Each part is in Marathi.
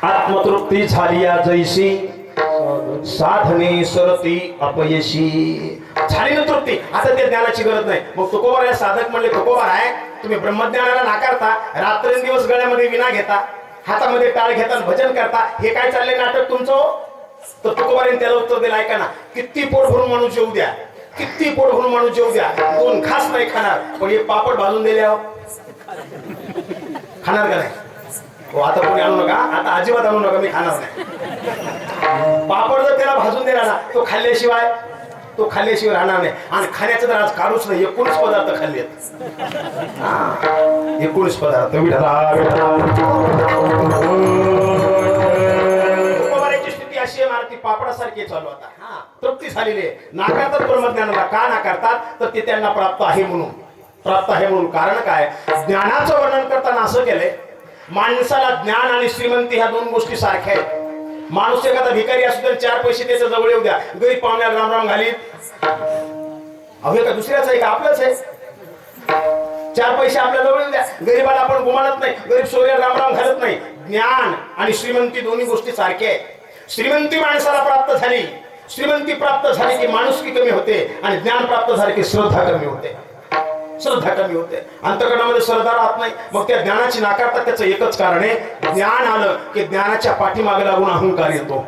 आत्मतृप्ती झाली या जैशी साधने सरती अपयशी झाली ना तृप्ती. आता त्या ज्ञानाची गरज नाही. मग तुकोबाराला साधक म्हणले तुकोबार आहे तुम्ही ब्रह्मज्ञानाला नाकारता, रात्रंदिवस गळ्यामध्ये विना घेता, हातामध्ये टाळ घेता, भजन करता, हे काय चालले नाटक तुमचं. तर तुकोबाराने त्याला उत्तर दिलं ऐका ना, किती पोट भरून माणूस जेवू द्या, किती पोट भरून माणूस जेवू द्या, दोन घास नाही खाणार, पण हे पापड भाजून दिल्यावर खाणार का नाही. हो आता कोणी आणू नका, आता अजिबात आणू नका, मी खाणार नाही. पापड जर त्याला भाजून दिला ना तो खाल्ल्याशिवाय राहणार नाही. आणि खाण्याचं तर आज काढूच नाही, 19 पदार्थ खाल्लेत. 19 पदार्थ. अशी मारती पापडासारखी चालू आता. तृप्ती झालेली आहे. नाकारतात ब्रह्मज्ञानाला. का नाकारतात तर ते त्यांना प्राप्त आहे म्हणून. कारण काय, ज्ञानाचं वर्णन करताना असं केलंय, माणसाला ज्ञान आणि श्रीमंती ह्या दोन गोष्टी सारख्या आहेत. माणूस एखादा भिकारी असू तर 4 पैसे त्याच्या जवळ येऊ द्या, गरीब पाहुण्याला राम घालीत. अहो का दुसऱ्याच आहे का आपलंच आहे. 4 पैसे आपल्या जवळ येऊ द्या, गरीबाला आपण गुमानत नाही, गरीब सोयऱ्याला राम घालत नाही. ज्ञान आणि श्रीमंती दोन्ही गोष्टी सारख्या आहेत. श्रीमंती माणसाला प्राप्त झाली, श्रीमंती प्राप्त झाली की माणुसकी कमी होते, आणि ज्ञान प्राप्त झाले की श्रद्धा कमी होते. अंतःकरणामध्ये श्रद्धा राहत नाही. मग त्या ज्ञानाची नाकारतात. त्याचं एकच कारण आहे, ज्ञान आलं की ज्ञानाच्या पाठीमागे लागून अहंकार येतो.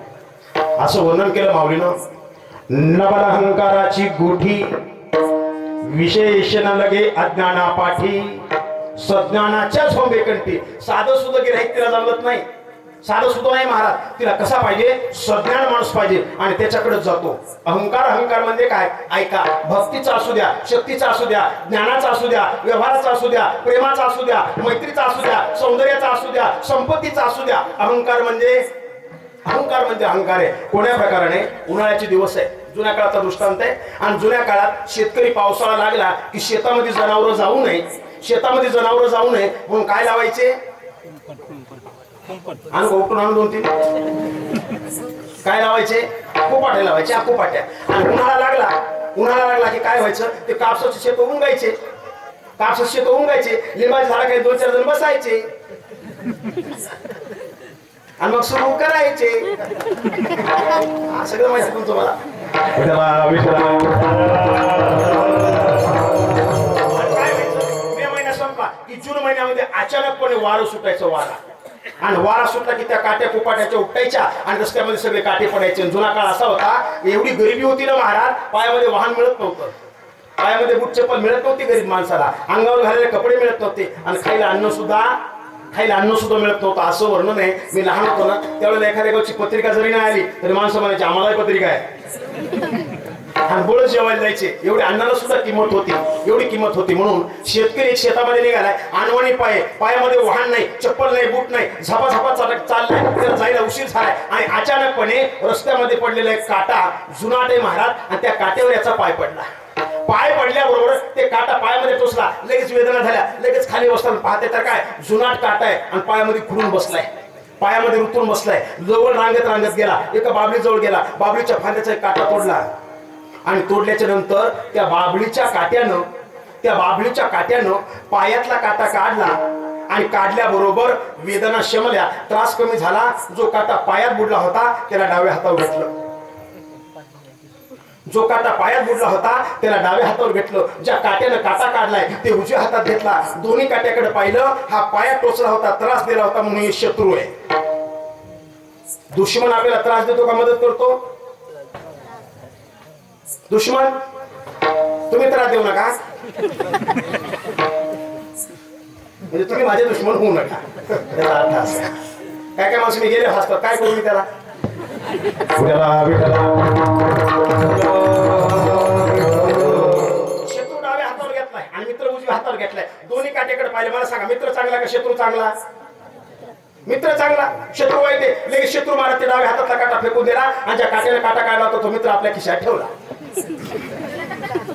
असं वर्णन केलं माऊलीनं. नबल अहंकाराची गुढी विशेषण लगे अज्ञाना पाठी, सज्ञानाच्या झोंबेकंठी. साधं सुद्धा गिऱ्हाईक तिला जमत नाही, साधं सुद्धा नाही महाराज. तिला कसा पाहिजे, सज्ञान माणूस पाहिजे, आणि त्याच्याकडे जातो. अहंकार म्हणजे काय, ऐका, भक्तीचा असू द्या, शक्तीचा असू द्या, ज्ञानाचा असू द्या, व्यवहाराचा असू द्या, प्रेमाचा असू द्या, मैत्रीचा असू द्या, सौंदर्याचा असू द्या, संपत्तीचा असू द्या. अहंकार म्हणजे अहंकार आहे. कोण्या प्रकाराने, उन्हाळ्याचे दिवस आहे, जुन्या काळाचा दृष्टांत आहे. आणि जुन्या काळात शेतकरी पावसाळा लागला की शेतामध्ये जनावरं जाऊ नये म्हणून काय लावायचे, आणि गोपटून आणून 2-3 काय लावायचे, कोपाट्या लावायचे, कोपाट्या. आणि उन्हाळा लागला की काय व्हायचं, ते कापसाचे शेत उंगायचे, लिंबाचे झाडा काही 2-4 जण बसायचे आणि मग सुरू करायचे. सगळं माहिती तुमचं मला. मे महिना संपला की जून महिन्यामध्ये अचानकपणे वारं सुटायचं. आणि वारा सुटला की त्या काट्या कुपाट्याच्या उपटायच्या आणि रस्त्यामध्ये सगळे काटे पडायचे. जुना काळ असा होता, एवढी गरिबी होती ना महाराज, पायामध्ये वाहन मिळत नव्हतं, पायामध्ये बूट चप्पल मिळत नव्हती गरीब माणसाला, अंगावर घालायला कपडे मिळत नव्हते, आणि खायला अन्न सुद्धा मिळत नव्हतं. असं वर्णन आहे. मी लहान होतो ना त्यावेळेला एखाद्या गावची पत्रिका जरी नाही आली तरी माणसं म्हणायची आम्हालाही पत्रिका आहे, आणि बोळच जेवायला जायचे. एवढी अन्नाला सुद्धा किंमत होती. म्हणून शेतकरी एक शेतामध्ये निघालाय, अनवाणी पायामध्ये वाहन नाही, चप्पल नाही, बूट नाही, झपाझपा चाललाय, त्याला जायला उशीर झालाय. आणि अचानकपणे रस्त्यामध्ये पडलेला एक काटा, जुनाट आहे महाराज, आणि त्या काट्यावर याचा पाय पडल्याबरोबर ते काटा पायामध्ये टोचला, लगेच वेदना झाल्या, लगेच खाली बसताना पाहते तर काय, जुनाट काटा आहे आणि पायामध्ये खुडून बसलाय, पायामध्ये रुतून बसलाय. जवळ रांगत गेला, एका बाबळी जवळ गेला, बाबळीच्या फांद्याचा एक काटा तोडला, आणि तोडल्याच्या नंतर त्या बाबळीच्या काट्यानं पायातला काटा काढला, आणि काढल्याबरोबर वेदना शमल्या, त्रास कमी झाला. जो काटा पायात बुडला होता त्याला डाव्या हातावर घेतलं, ज्या काट्यानं काटा काढलाय ते उजव्या हातात घेतला. दोन्ही काट्याकडे पाहिलं, हा पायात टोचला होता, त्रास दिला होता म्हणून हे शत्रू आहे. दुश्मन आपल्याला त्रास देतो का मदत करतो? दुश्मन, तुम्ही त्रास देऊ नका, म्हणजे तुम्ही माझे दुश्मन होऊ नका. त्याचा अर्थ असा. काय माणसं मी गेले हसतात, काय करू मी त्याला? शत्रू डाव्या हातावर घेतलाय आणि मित्र उजव्या हातावर घेतलाय. दोन्ही काट्याकडे पाहिले. मला सांगा, मित्र चांगला का शत्रू चांगला? मित्र चांगला. शत्रू वाईट आहे. लगेच शत्रू महाराज ते डाव्या हातातला काटा फेकून दिला, आणि ज्या काट्याने काटा काढला होता तो मित्र आपल्या खिशात ठेवला.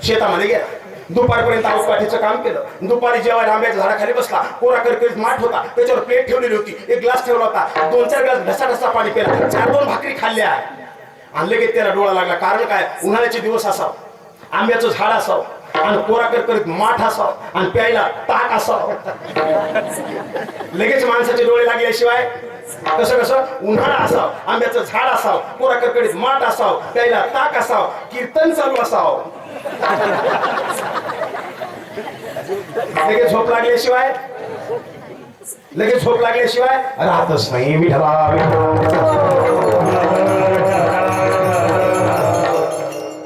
शेतामध्ये गेला, दुपारपर्यंत आऊकाठीचं काम केलं. दुपारी जेवायला आंब्याच्या झाडाखाली बसला. कोरा करकरीत माठ होता, त्याच्यावर प्लेट ठेवलेली होती, एक ग्लास ठेवला होता. 2-4 ग्लास ढसा पाणी पिला, 4-2 भाकरी खाल्ल्या, आणि लगेच त्याला डोळा लागला. कारण काय, उन्हाळ्याचे दिवस असावं, आंब्याचं झाड असावं, आणि कोरा करकरीत माठ असावं, आणि प्यायला ताक असावं. लगेच माणसाचे डोळे लागल्याशिवाय कसं कसं उन्हाळा असाव, आंब्याचं झाड असाव, कोराकडकडीत माठ असाव, प्यायला ताक असाव, कीर्तन चालू असाव. लगेच झोप लागल्याशिवाय राहतच नाही. विठला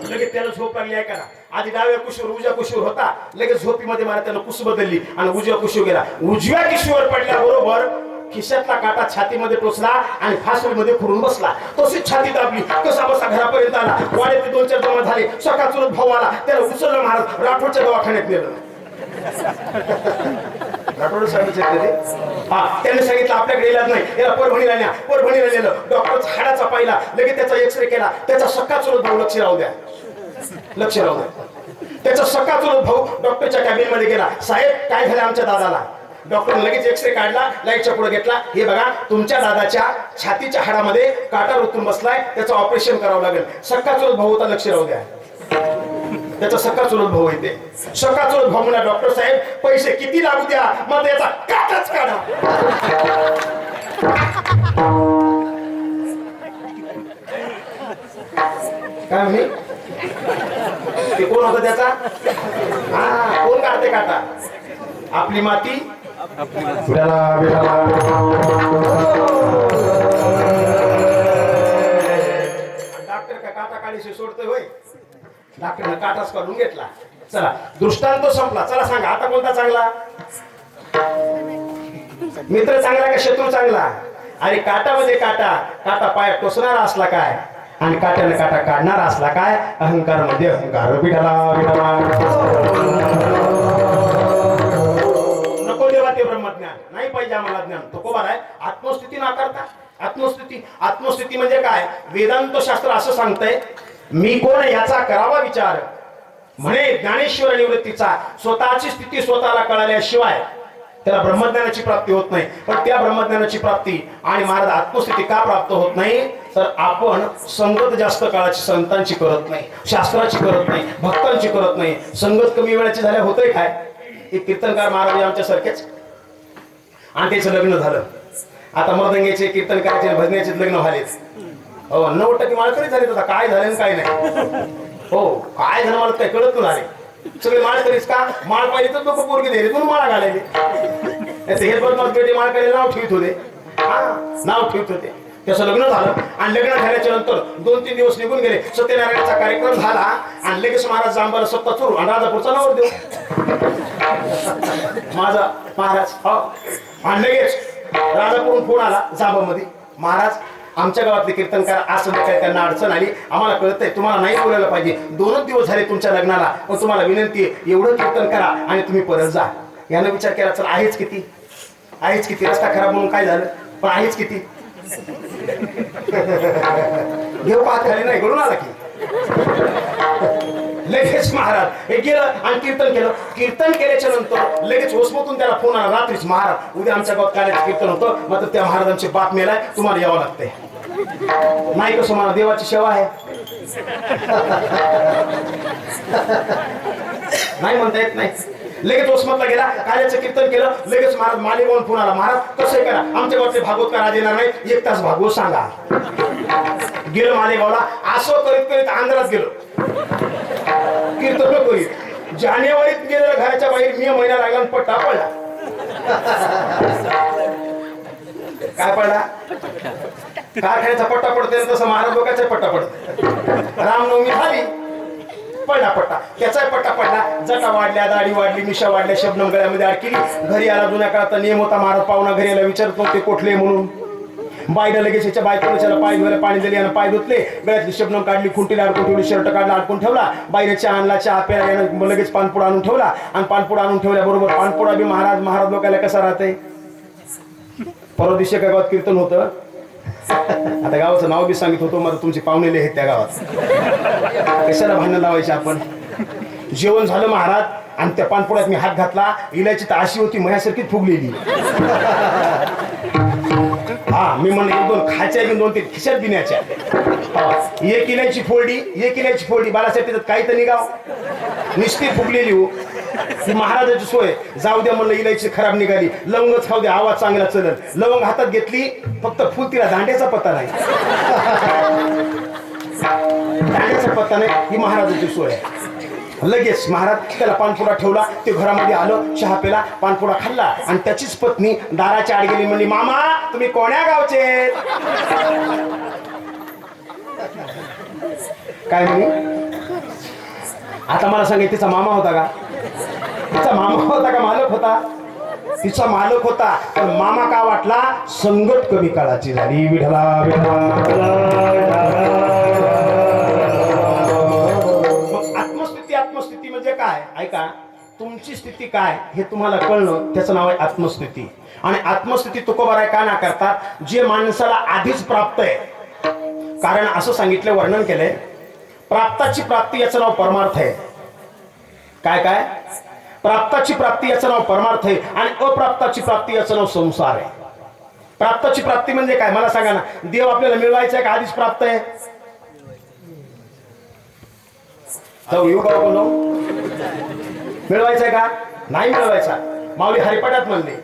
लगेच त्याला झोप लागली आहे का ना. आधी डाव्या कुशीवर उजव्या कुशीवर होता, लगेच झोपीमध्ये मला त्यानं कुस बदलली आणि उजव्या कुशीवर गेला. उजव्या कुशीवर पडल्याबरोबर खिशातला काटा छातीमध्ये टोचला आणि फासुरीमध्ये खुरून बसला. तशीच छाती दाबली, कसा बसा घरापर्यंत आला. वाड्यात 2-4 जमा झाले. सकाळ चुलत भाऊ आला, त्याला उचललं महाराज राठोडच्या दवाखान्यात नेलं. राठोड सांगितले त्यांनी सांगितलं आपल्याकडे इलाज नाही, याला परभणीला न्या. परभणीला नेलं. डॉक्टर हाडाचा पाहिला, लगेच त्याचा एक्सरे केला. त्याचा सकाळ चुलत भाऊ लक्ष राहू द्या. त्याचा सकाळ चुलत भाऊ डॉक्टरच्या कॅबिन मध्ये गेला. साहेब काय झालं आमच्या दादाला? डॉक्टर लगेच एक्सरे काढला, लाईटच्या पुढे घेतला. हे बघा तुमच्या दादाच्या छातीच्या हाडामध्ये काटा रुतून बसलाय, त्याचं ऑपरेशन करावं लागेल. सकाळ चुलत भाऊ होता, लक्ष राहू द्या. त्याचा सकाळ चुलत भाऊ येते. सकाळ चुलत भाऊ म्हणा डॉक्टर साहेब पैसे किती लागू द्या, मग याचा काटाच काढा. काय म्हणे ते कोण होता त्याचा? हा कोण काढते काटा? आपली माती डॉक्टर का काटा काढीशी सोडतोय होय? डॉक्टरने काटाच काढून घेतला. चला दृष्टांत संपला. चला सांगा आता कोणता चांगला? मित्र चांगला का शत्रू चांगला? अरे काटामध्ये काटा पायात टोचणारा असला काय आणि काट्याने काटा काढणारा असला काय? अहंकार मध्ये अहंकार. नको देवा ते ब्रह्मज्ञान नाही पाहिजे आम्हाला ज्ञान. तो कोबार आहे. आत्मस्थिती नाकारता. आत्मस्थिती म्हणजे काय? वेदांत शास्त्र असं सांगतंय, मी कोण याचा करावा विचार. म्हणे ज्ञानेश्वर निवृत्तीचा स्वतःची स्थिती स्वतःला कळाल्याशिवाय त्याला ब्रह्मज्ञानाची प्राप्ती होत नाही. पण त्या ब्रह्मज्ञानाची प्राप्ती आणि महाराज आत्मस्थिती का प्राप्त होत नाही? तर आपण संगत जास्त काळाची संतांची करत नाही, शास्त्राची करत नाही, भक्तांची करत नाही. संगत कमी वेळाची झाल्या होतंय काय? एक कीर्तनकार महाराज आमच्या सारखेच आणि त्याचं लग्न झालं. आता मृदंगेचे कीर्तनकाराचे भजनाचे लग्न झालेच. हो 90% माळकरी झाले. आता काय झालं काय नाही. हो काय झालं मला काय कळत नाही झाले. सगळे माळकरीच का? माळ पाहिजे तर लोक पोरगी दिले म्हणून माळा घालायले. हे बदमाश बेटे माळ करायला नाव ठेवत होते. नाव ठेवत होते. त्याचं लग्न झालं आणि लग्न झाल्याच्या नंतर 2-3 दिवस निघून गेले. सत्यनारायणाचा कार्यक्रम झाला आणि लगेच महाराज जांबाला सत्ता चोरू आणि राजापूरचा नावर देऊ माझा महाराज. आणि लगेच राजापूरून फोन आला जांबामध्ये, महाराज आमच्या गावातले कीर्तनकार आज संध्याकाळी त्यांना अडचण आली, आम्हाला कळतंय तुम्हाला नाही बोलायला पाहिजे. 2 दिवस झाले तुमच्या लग्नाला, पण तुम्हाला विनंती आहे एवढं कीर्तन करा आणि तुम्ही परत जा. यानं विचार केला चल आहेच किती रस्ता खराब म्हणून काय झालं, पण आहेच किती घेऊ पाहत खाली नाही घडून आला की. लगेच महाराज हे गेलं आणि कीर्तन केल्याच्या नंतर लगेच ओसमतून त्याला फोन आला रात्रीच, महाराज उद्या आमच्या गावात कार्याचं कीर्तन होतं, मात्र त्या महाराजांची बाप मेलाय, तुम्हाला यावं लागतंय. नाही कसं मला देवाची सेवा आहे नाही म्हणता येत नाही. लगेच ओसमतला गेला, कार्याचं कीर्तन केलं. लगेच महाराज मालेगावून फोन आला, महाराज कसं करा आमच्या गावातले भागवतकार आज येणार नाही, 1 तास भागवत सांगा. गेलो मालेगावला. असं करीत करीत आंध्रात गेलो कीर्तन करीत. जानेवारीत गेलेलं घराच्या बाहेर मे महिना लागला आणि पट्टा पडला. काय पडला? कारखान्याचा पट्टा पडतोय तसं महाराज लोकांचा पट्टा पडतो. रामनवमी झाली पडला पट्टा, त्याचाही पट्टा पडला. जटा वाढल्या, दाढी वाढली, मिशा वाढल्या, शबनम गळ्यामध्ये अडकली. घरी आला. जुन्या काळात नियम होता, महाराज पाहुणा घरी आला विचारत नव्हते कोठले म्हणून. बाईला लगेच याच्या बायकोला त्याला पाय धुवायला पाणी दिले आणि पाय धुतले. गळ्यातली शबनम काढली, खुंटीला अडकून ठेवली, शर्ट काढला अडकून ठेवला. बाईने चहा आणला, चहा प्यायला लगेच पानपुडा आणून ठेवला आणि पानपुडा आणून ठेवल्याबरोबर पानपुडा बी महाराज लोकांना कसा राहते. परवा दिवशी एका गावात कीर्तन होतं. आता गावाचं नाव बी सांगित होतो, मला तुमचे पाहुणेले आहेत त्या गावात, कशाला भांडण लावायचे आपण. जेवण झालं महाराज आणि त्या पानपुड्यात मी हात घातला. इलायची तर अशी होती माझ्यासारखीच फुगलेली. हा मी म्हणलं 1-2 खायच्या 2-3 खिशात बिन्याच्या. एक इलायची फोडली बाळासाहेब त्याच्यात काही तर निघाव निष्ठी फुगलेली हो. ती महाराजाची सोय. जाऊ द्या म्हणलं, इलायची खराब निघाली, लवंगच खाऊ द्या, आवाज चांगला चलन. लवंग हातात घेतली, फक्त फुल, तिला दांड्याचा पत्ता नाही. दांड्याचा पत्ता नाही, ही महाराजाची सोय आहे. लगेच महाराज त्याला पानपुडा ठेवला, ते घरामध्ये आलं, चहा पेला, पानपुडा खाल्ला आणि त्याचीच पत्नी दाराच्या आड गेली, म्हणली मामा तुम्ही कोण्या गावचे? काय म्हणे? आता मला सांगा, तिचा मामा होता का? तिचा मामा होता का मालक होता? तिचा मालक होता. पण मामा का वाटला? संगत कमी काळाची झाली. विठला आत्मस्थिती म्हणजे काय? ऐका, तुमची स्थिती काय हे तुम्हाला कळणं, त्याचं नाव आहे आत्मस्थिती. आणि आत्मस्थिती तुकोबाराय का ना करतात? जे माणसाला आधीच प्राप्त आहे. कारण असं सांगितलं, वर्णन केलंय, प्राप्ताची प्राप्ती याचं नाव परमार्थ आहे. काय काय? प्राप्ताची प्राप्ती याचं नाव परमार्थ आहे आणि अप्राप्ताची प्राप्ती याचं नाव संसार आहे. प्राप्ताची प्राप्ती म्हणजे काय मला सांगा ना? देव आपल्याला मिळवायचा आहे का आधीच प्राप्त आहे? जाऊ येऊ का बोलो? मिळवायचंय का? नाही मिळवायचा. माऊली हरिपाठात म्हणले,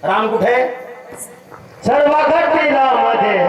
राम कुठे? सर्व घटीला मध्ये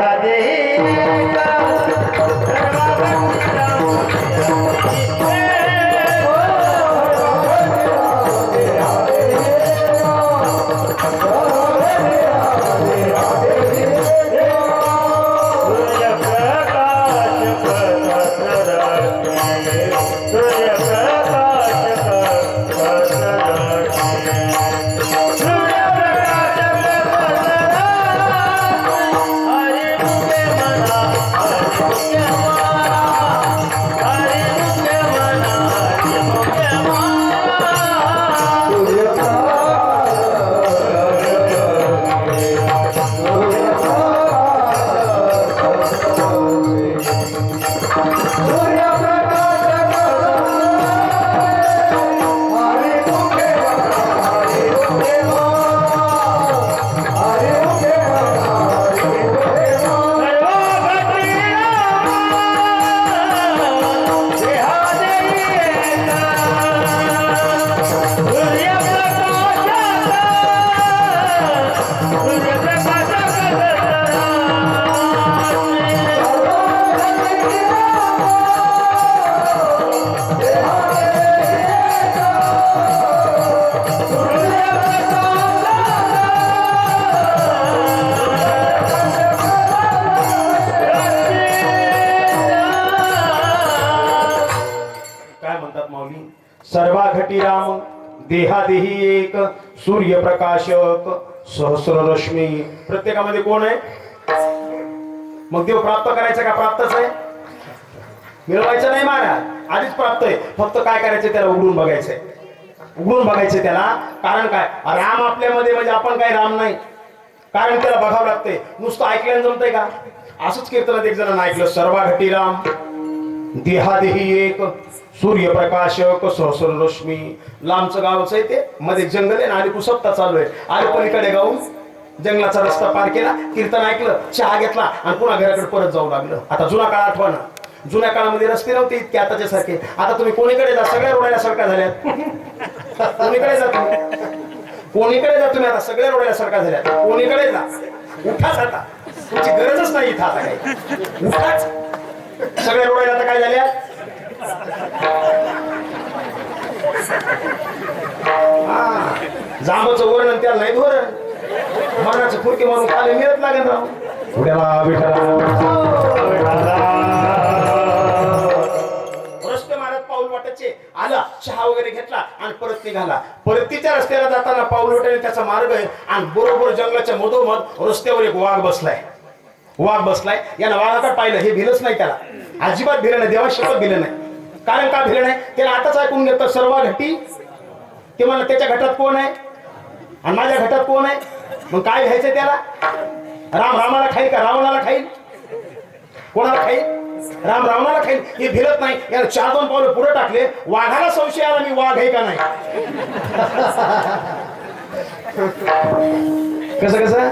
सर्वा घटी राम देहादेही एक सूर्यप्रकाशक सहस्र रश्मी. प्रत्येकामध्ये कोण आहे? मग देव प्राप्त करायचा का? प्राप्तच आहे. मिळवायचं नाही महाराज, आधीच प्राप्त आहे. फक्त काय करायचं? त्याला उघडून बघायचंय. उघडून बघायचंय त्याला. कारण काय? राम आपल्यामध्ये म्हणजे आपण काय राम नाही. कारण त्याला बघावं लागतंय. नुसतं ऐकल्यानं जमतंय का? असंच कीर्तनात एक जणांना ऐकलं, सर्वा घटी राम देहादेही एक सूर्यप्रकाशक सहस्र रश्मी. लांबचं गावच आहे ते, मध्ये जंगल आहे ना, आणि कुसप्ता चालू आहे. आणि पलीकडे गाऊन जंगलाचा रस्ता पार केला, कीर्तन ऐकलं, चहा घेतला आणि पुन्हा घराकडे परत जाऊ लागलं. आता जुना काळ आठवण. जुन्या काळामध्ये रस्ते नव्हते इतके आताच्या सारखे. आता तुम्ही कोणीकडे जा, सगळ्या रोडाला सरका झाल्यात. कोणीकडे जा तुम्ही, कोणीकडे जा तुम्ही, आता सगळ्या रोडाला सरका झाल्यात. कोणीकडे जा, उठाच आता, तुमची गरजच नाही इथं आता काही. उठाच, सगळ्या रोडाला आता काय झाल्या? जांबाचं वरण त्याला नाही धोरण. मरणाचं फुरके मारून खाली मिळत लागेल राव. रस्ते मारत पाऊल वाटायचे. आला, चहा वगैरे घेतला आणि परत निघाला. परतीच्या रस्त्याला जाताना पाऊल वाटायला त्याचा मार्ग आहे आणि बरोबर जंगलाच्या मधोमध रस्त्यावर एक वाघ बसलाय. वाघ बसलाय. यानं वाघाकडे पाहिलं, हे भिलच नाही त्याला, अजिबात भिलं नाही. देवा शपथ भिलं नाही. कारण का भिलं नाही? त्याला आताच ऐकून घेतलं सर्व घटी. ते म्हणलं त्याच्या घटात कोण आहे आणि माझ्या घटात कोण आहे? मग काय घ्यायचंय त्याला? राम रामाला खाईल का रावणाला खाईल? कोणाला खाईल? राम रावणाला खाईल. हे भिलत नाही. याला 4-2 पावलं पुढे टाकले. वाघाला संशय आला, मी वाघ आहे का नाही. कसं कसं?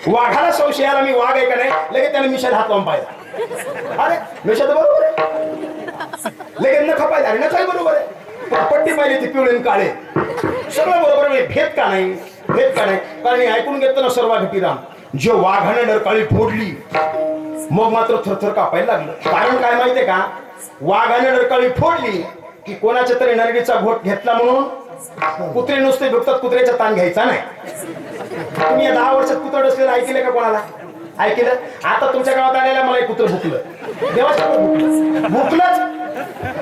वाघाला संशय आला, मी वाघ आहे का नाही. लगेच त्याने मिशात हात लावून पाहिला. अरे मिशात बरोबर आहे. लगेच नखा पाहिजे. अरे नखा बरोबर आहे. पट्टी पाहिली ती पिवळे आणि काळे सगळं बरोबर आहे. भेद का नाही, भेद का नाही? कारण हे ऐकून घेतो ना सर्व घटीराम, जे वाघाने डरकाळी फोडली मग मात्र थरथर कापायला लागलं. कारण काय माहितीये का, वाघाने डरकाळी फोडली की कोणाच्या तरी नरडीचा घोट घेतला म्हणून कुत्रे नुसते भुकतात, कुत्र्याचा ताण घ्यायचा नाही. तुम्ही या 10 वर्षात कुत्र डसलेलं ऐकले का कोणाला? ऐकलं? आता तुमच्या गावात आलेला मला एक कुत्र भुकलं, देवाचं भुकलंच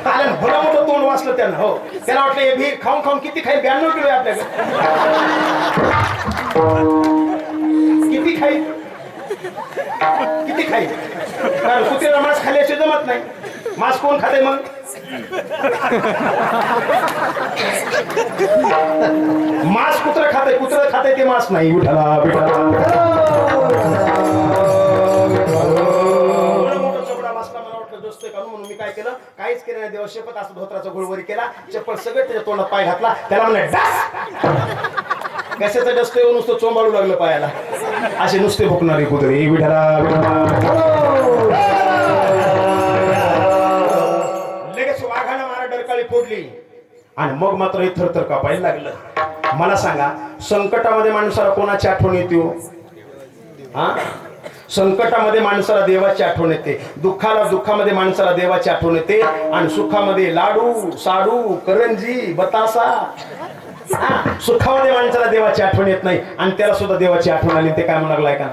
कारण भलं मोठं तोंड वाचलं त्यांना. हो, त्याला वाटलं हे भीर खाऊन खाऊन किती खाईल, 92 किलो आहे आपल्याकडे, किती खाईल, किती खाईल. कारण कुत्र्याला मांस खाल्ल्याचे जमत नाही. मांस कोण खाते मग? मांस कुत्र खाते, कुत्र खाते ते मांस नाही. विठाला विठाला म्हणून मी काय केलं, काहीच केलं नाही. देवा शपथ असं धोत्राचा गोळवरी केला, चप्पल सगळं त्याच्या तोंडात पाय घातला, त्याला म्हणलं डास. कशाचं डसतं येऊन नुसतं चोंबाळू लागलं पायाला. असे नुसते भुकणारे कुत्रे. विठाला लगेच वाघानं मारा डरकाळी फोडली आणि मग मात्र हे थरथर कापायला लागलं. मला सांगा, संकटामध्ये माणसाला कोणाची आठवण येते? हा, संकटामध्ये माणसाला देवाची आठवण येते, दुःखामध्ये माणसाला देवाची आठवण येते, आणि सुखामध्ये लाडू साडू करंजी बतासा. सुखामध्ये माणसाला देवाची आठवण येत नाही, आणि त्याला सुद्धा देवाची आठवण आली. ते काय म्हणू लागलाय का,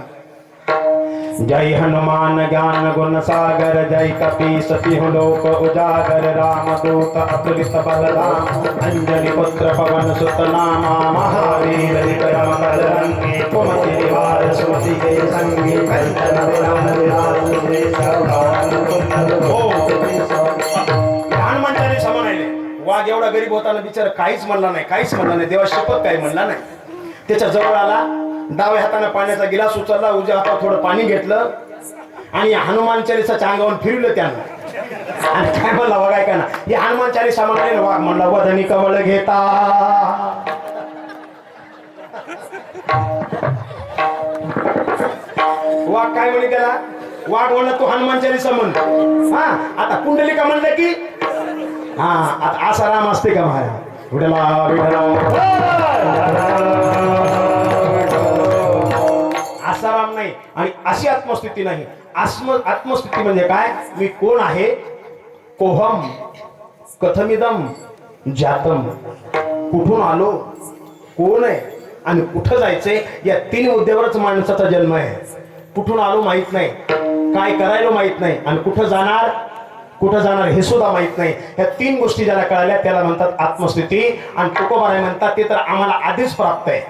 जय हनुमान ज्ञान गुण सागर, जय कपीस तिहु लोक उजागर, रामदूत अतुलित बलराम, अंजनी पुत्र पवन सुत नामा, महावीर विक्रम बजरंगी, कुमति निवार सुमति के संगी, कंचन विराज विराज सुरेश हनुमान चालीसा म्हणाले. वाघ एवढा गरीब होताना बिचारा काहीच म्हणला नाही, काहीच म्हणला नाही. देवा शपथ काही म्हणला नाही. त्याच्या जवळ आला, डाव्या हाताने पाण्याचा गिलास उचलला, उजव्या हातात थोडं पाणी घेतलं आणि हनुमान चालीसाच्या अंगावर फिरवलं त्यानं. आणि काय म्हणला वाघ, ऐका ना, हे हनुमान चालीसा म्हणाले. वाघ म्हणला, वदनी कमळ घेता. वाघ काय म्हणे त्याला? वाघ म्हणला, तू हनुमान चालीसा म्हण. हा, आता कुंडलिका म्हणलं की हा, आता असा राम असते का महाराज? विठला विठला असा राम नाही, आणि अशी आत्मस्थिती नाही. आत्मस्थिती म्हणजे काय? मी कोण आहे? कोहम कथमिदम जातम. कुठून आलो, कोण आहे आणि कुठं जायचंय, या 3 मुद्द्यावरच माणसाचा जन्म आहे. कुठून आलो माहित नाही, काय करायला माहित नाही, आणि कुठं जाणार हे सुद्धा माहित नाही. ह्या 3 गोष्टी ज्याला कळाल्या त्याला म्हणतात आत्मस्थिती. आणि तुकोबाराय म्हणतात ते तर आम्हाला आधीच प्राप्त आहे.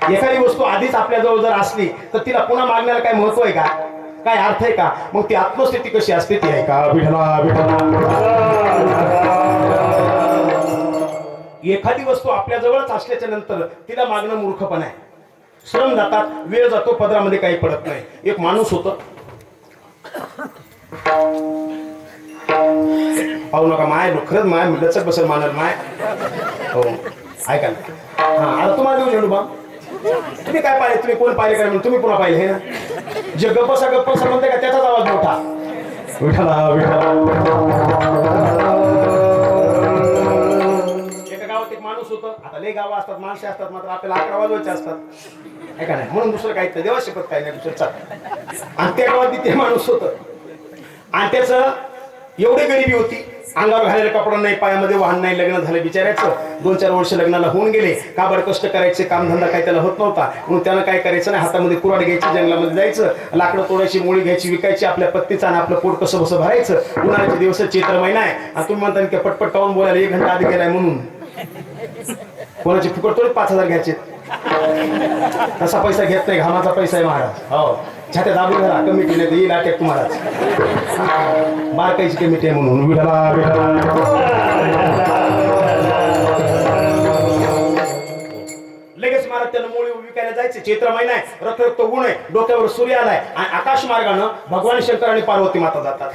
एखादी वस्तू आधीच आपल्याजवळ जर असली तर तिला पुन्हा मागण्याला काय महत्व आहे का, काय अर्थ आहे का? मग ती आत्मस्थिती कशी असते ती आहे का? विठला विठला. एखादी वस्तू आपल्या जवळच असल्याच्या नंतर तिला मागणं मूर्खपण आहे. श्रम जातात, वेळ जातो, पदरामध्ये काही पडत नाही. एक माणूस होत, पाहू नका माय, खरंच माय लचक बसल मानल माय. हो, ऐका ना. हा, आता तुम्हाला देऊ झेंडू बा. तुम्ही काय पाहिले, तुम्ही कोण पाहिले काय म्हणून तुम्ही पुन्हा पाहिले हे ना. जे गप्पसा म्हणते का त्याचाच आवाज मोठा. विठला विठला. एका गावात एक माणूस होतं. आता लय गावं असतात, माणसे असतात, मात्र आपल्याला 11 वाजवायचे असतात, ऐका नाही, म्हणून दुसरं काही नाही, देवा शपथ काही नाही दुसरं चाल. आणि त्या गावात ते माणूस होतं, आणि त्याचं एवढी गरिबी होती, अंगावर घालायला कपडा नाही, पायामध्ये वाहन नाही, लग्न झालं बिचारायचं. 2-4 वर्ष लग्नाला होऊन गेले, काबड कष्ट करायचे, कामधंदा काही त्याला होत नव्हता. म्हणून त्यानं काय करायचं नाही, हातामध्ये कुऱ्हाड घ्यायची, जंगलामध्ये जायचं, लाकडं तोडायची, मुळी घ्यायची, विकायची, आपल्या पत्नीचं आणि आपलं पोट कसं बसं भरायचं. उन्हाळ्याचे दिवस, चैत्र महिना आहे, आणि तुम्ही म्हणता की पटपट काऊन बोलायला 1 घंटा आधी गेलाय म्हणून. कोणाची फुकट तोडत 5,000 घ्यायचे, तसा पैसा घेत नाही, घामाचा पैसा आहे महाराज. हो, छात्या दाबून घरा, कमिटी नाही येईल अटॅक तुम्हाला. बारकाईची कमिटी आहे म्हणून. विठला विठला. लगेच महाराज त्यानं मुळी विकायला जायचे. चैत्र महिना आहे, रक्त ऊन आहे, डोक्यावर सूर्य आलाय, आणि आकाश मार्गानं भगवान शंकर आणि पार्वती माता जातात.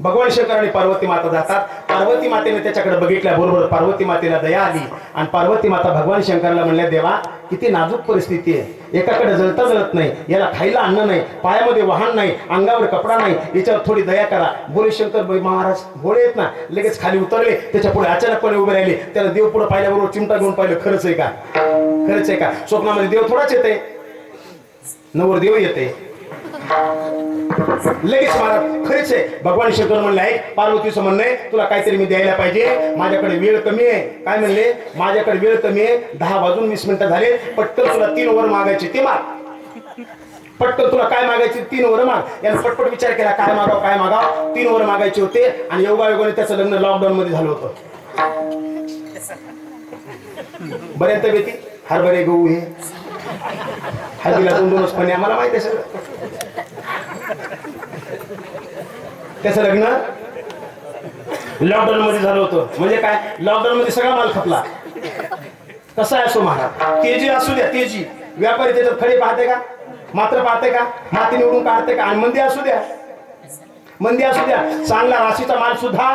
भगवान शंकर आणि पार्वती माता जातात. पार्वती मातेने त्याच्याकडे बघितल्याबरोबर पार्वती मातेला दया आली आणि पार्वती माता भगवान शंकराला म्हणल्या, देवा किती नाजूक परिस्थिती आहे, एकाकडे जळता जळत नाही, याला खायला अन्न नाही, पायामध्ये वाहन नाही, अंगावर कपडा नाही, याच्यावर थोडी दया करा. बोले शंकर महाराज भोळे आहेत ना, लगेच खाली उतरले. त्याच्या पुढे अचानकपणे उभे राहिले. त्याला देव पुढे पाहिल्याबरोबर चिमटा घेऊन पाहिलं, खरंच आहे का, खरंच आहे का? स्वप्नामध्ये देव थोडाच येते, नवर देव येते. लगेच महाराज खरेच आहे. भगवान शंकर म्हणले, आहे पार्वतीचं म्हणणं आहे, तुला काहीतरी मी द्यायला पाहिजे, माझ्याकडे वेळ कमी आहे. काय म्हणले, माझ्याकडे वेळ कमी आहे, 10 वाजून 20 मिनिटं झाले, पटकन तुला 3 वर मागायचे ते माग. पटकन तुला काय मागायचे 3 वर माग. यानं पटपट विचार केला, काय मागाव काय मागाव. 3 वर मागायचे होते आणि योगायोगाने त्याचं लग्न लॉकडाऊन मध्ये झालं होतं. बऱ्याच व्यक्ती हरभरे गहू हे हळदीला 2-2च पण आम्हाला माहिती आहे सगळं. त्याचं लग्न लॉकडाऊन मध्ये झालं होतं. म्हणजे काय, लॉकडाऊन मध्ये सगळा माल खपला. कसा आहे असो महाराज, तेजी असू द्या, तेजी व्यापारी त्याच्यात खडे पाहते का, मात्र पाहते का, माती निवडून काढते का. आणि मंदी असू द्या, मंदी असू द्या, चांगला राशीचा माल सुद्धा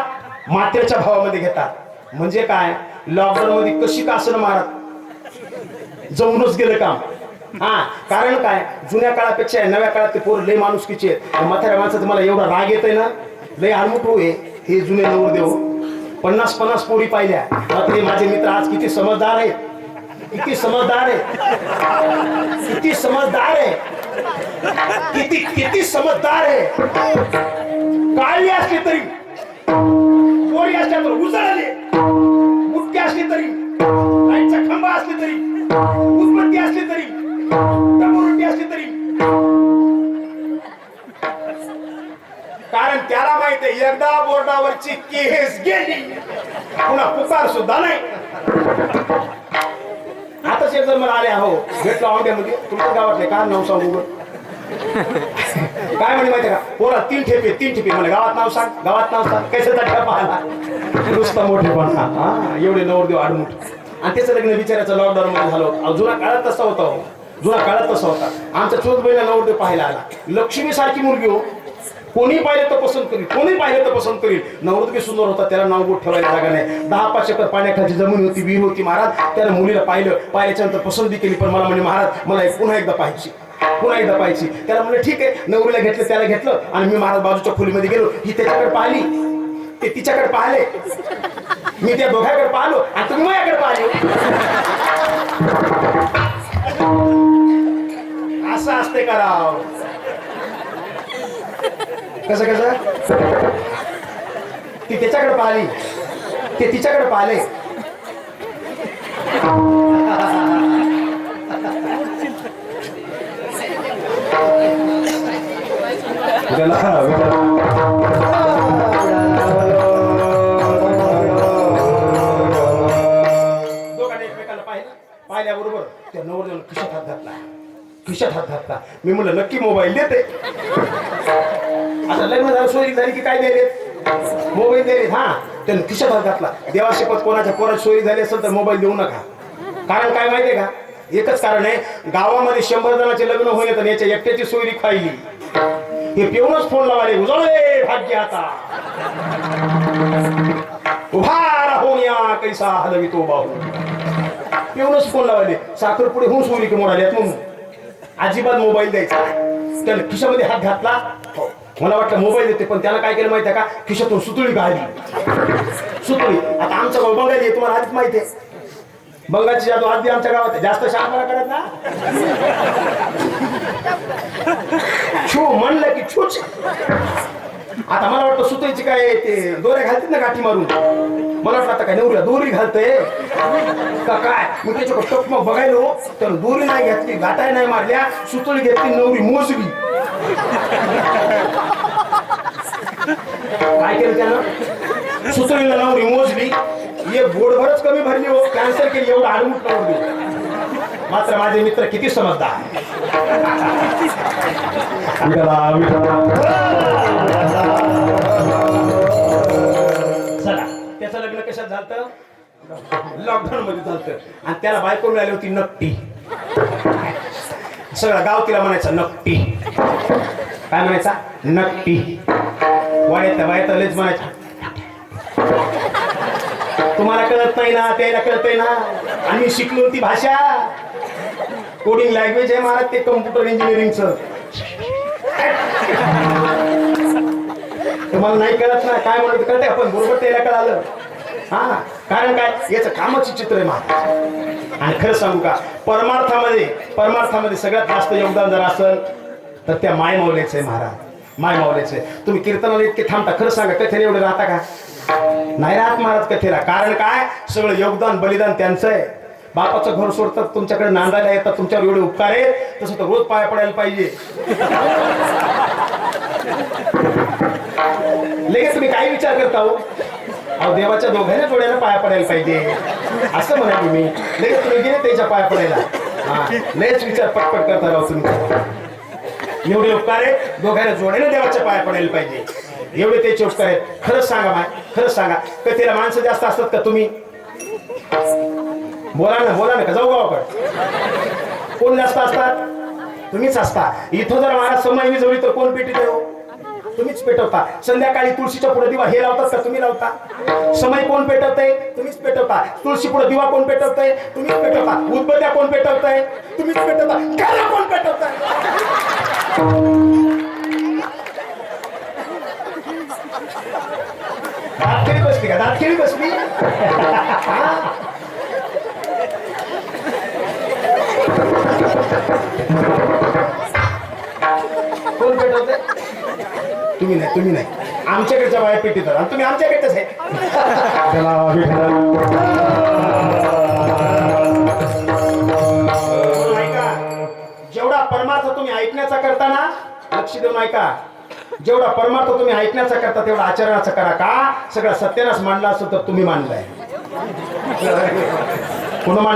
मात्रेच्या भावामध्ये घेतात. म्हणजे काय, लॉकडाऊन मध्ये कशी का असं महाराज जाऊनच गेलं काम. हा, कारण काय, जुन्या काळापेक्षा नव्या काळात ते पोर लय माणुसकीचे आहेत. म्हाताऱ्या माणसाचं मला एवढा राग येतोय ना, लय आलमुठ होय हे जुने नवरदेव. 50-50 पोरी पाहिल्या. मात्र माझे मित्र आज किती समजदार आहेत, किती समजदार आहे, किती समजदार आहे, किती किती समजदार आहे. काळी असली तरी, पोरी असल्या तर उजळले, मुटकी असली तरी, लाईटचा खंबा असली तरी, उदबत्ती असली तरी, डबोरटी असली तरी. कारण त्याला माहिती आहे, एकदा बोर्डावरची केस गेली पुन्हा पुकार सुद्धा नाही. आता शेत जर मला आले, हो भेटलो औंड्यामध्ये, तुमच्या गावात नाही का नाव सांगू. काय म्हणे माहिती का, पोरा 3 ठेपे म्हणे, गावात नाव सांग, गावात नाव सांग. कशाचा ठेपा आला, नुसता मोठेपणा. हा, एवढे नवरदेव आडमुठ. आणि त्याचं लग्न बिचाराचं लॉकडाऊन मध्ये झालं होतं. जुना काळात तसा होता, हो जुना काळात तसा होता. आमच्या चोच बहिणीला नवरदेव पाहायला आला, लक्ष्मी सारखी मुलगी हो, कोणी पाहिलं तर पसंत करील, कोणी पाहिलं तर पसंत करील. नवरदेव सुंदर होता, त्याला नाव गोट ठेवायला जागा नाही. 10-5 एकर पाण्याखालची जमीन होती, विहीर होती महाराज. त्यानं मुलीला पाहिल्याच्या नंतर पसंती केली. पण मला म्हणे, महाराज मला पुन्हा एकदा पाहायची, पुन्हा एकदा पाहायची. त्याला म्हणलं ठीक आहे, नवरीला घेतलं, त्याला घेतलं. आणि मी महाराज बाजूच्या खोलीमध्ये गेलो, ही त्याच्याकडे पाहिली, ते तिच्याकडे पाहिले, मी त्या दोघांकडे पाहिलो आणि तुम्ही माझ्याकडे पाहिले. असं असते का राव, कसं ती त्याच्याकडे पाहिली, ते तिच्याकडे पाहिले. दोघांनी एकमेकाला पाहिल्याबरोबर त्या नवरदेवाने खिशात हात घातला, खिशात हात घातला. मी म्हणलं नक्की मोबाईल देते. आता लग्न झालं, सोयरी झाली की काय द्यायलेत, मोबाईल द्यायलेत. हा, त्यानं खिशात हात घातला. देवाशपथ कोणाच्या पोराची सोयरी झाली असेल तर मोबाईल देऊ नका. कारण काय माहितीये का, एकच कारण आहे, गावामध्ये 100 जणांचे लग्न होईल तर याच्या एकट्याची सोयरी खायली. हे पिऊनच फोन लावाले, उजळले भाग्य आता, उभा राहून या कैसा हलवितो बाहू. पिऊनच फोन लावाले, साखर पुढे होऊन सोयरी की मोडाल्यात म्हणून. अजिबात मोबाईल द्यायचा. त्याला खिशामध्ये हात घातला. मला वाटलं मोबाईल देते, पण त्याला काय केलं माहिती आहे का, खिशातून सुतळी काढली. सुतळी. आता आमचा भाऊ बंगाली आहे, तुम्हाला आधीच माहिती आहे. बंगालची जादू आधी आमच्या गावात जास्त शहाणपणा करत ना, छू म्हणलं की छूच. आता मला वाटतं सुतळीची काय ते दोऱ्या घालतात ना गाठी मारून, मला वाटलं आता काय नवरीला दोरी घालतंय का काय. मी त्याच्याकडे टप मग बघायलो तर दोरी नाही घेतली, गाठाय नाही मारल्या, सुतळी घेतली, नवरी मोजली. काय केलं त्यानं, सुतळीला नवरी मोजली, एक बोर्डभरच कमी भरली हो, कॅन्सल केली. एवढं आडमुठ नवरी. मात्र माझे मित्र किती समजदार. चला, त्याचं लग्न कशात झालं, लॉकडाऊन मध्ये झालं. आणि त्याला बायको मिळाली होती नकटी. सगळं गाव तिला म्हणायचं नकटी. काय म्हणायचा, नकटी. वाड्यातल्या बाया तर लयच म्हणायच्या तुम्हाला कळत नाही ना, त्याला कळतंय ना, आम्ही शिकलो ती भाषा, कोडिंग लँग्वेज आहे महाराज ते कम्प्युटर इंजिनिअरिंगचं. तुम्हाला नाही कळत ना काय म्हणत कळतंय, आपण बरोबर त्याला कळालं. हा, कारण काय याचं कामाचे चित्र आहे महाराज. आणि खरं सांगू का, परमार्थामध्ये सगळ्यात जास्त योगदान जर असेल तर त्या माय माऊलीचं आहे महाराज, माय माऊलीचं आहे. तुम्ही कीर्तनाला इतके थांबता, खरं सांगा कथेला एवढे राहता का? नाही राहत महाराज कथेला. कारण काय, सगळं योगदान बलिदान त्यांचं आहे. बापाचं घर सोडतात, तुमच्याकडे नांदायला येतात, तुमच्यावर एवढे उपकार आहेत, तसं तर रोज पाया पडायला पाहिजे. लगेच तुम्ही काही विचार करता हो, अहो देवाच्या दोघांना जोड्याला पाया पडायला पाहिजे असं म्हणा तुम्ही. लगेच तुम्ही गेले त्याच्या पाया पडायला. हा, लगेच विचार पटपट करता राहू तुम्ही. एवढे उपकार आहेत, दोघांना जोड्याने देवाच्या पाया पडायला पाहिजे, एवढे त्याचे उपकार आहेत. खरंच सांगा माय, खरंच सांगा, कथेला माणसं जास्त असतात का तुम्ही? बोला ना का जाऊ गावाकडे? कोण जास्त असतात? तुम्हीच असता. इथं जर महाराज समय विजवली तर कोण पेटी देऊ? तुम्हीच पेटवता. संध्याकाळी तुळशीच्या पुढे दिवा हे लावतात का तुम्ही लावता? समय कोण पेटवतंय? तुम्हीच पेटवता. तुळशी पुढे दिवा कोण पेटवतंय? तुम्हीच पेटवता. उदबत्त्या कोण पेटवतंय? तुम्हीच पेटवता. घरा कोण पेटवतंय? दातखिळी बसली का? दातखिळी बसली. कोण पेटवतंय? तुम्ही नाही. आमच्याकडच्या बाया पेटीतात आणि तुम्ही आमच्याकडच्याच आहे. ऐका, जेवढा परमार्थ तुम्ही ऐकण्याचा करता ना, लक्ष देऊन ऐका, जेवढा परमार्थ तुम्ही ऐकण्याचा करता तेवढा आचरणाचा करा. का? सगळा सत्यानाश मांडला असतो तर तुम्ही मांडलाय. कोण मांडला?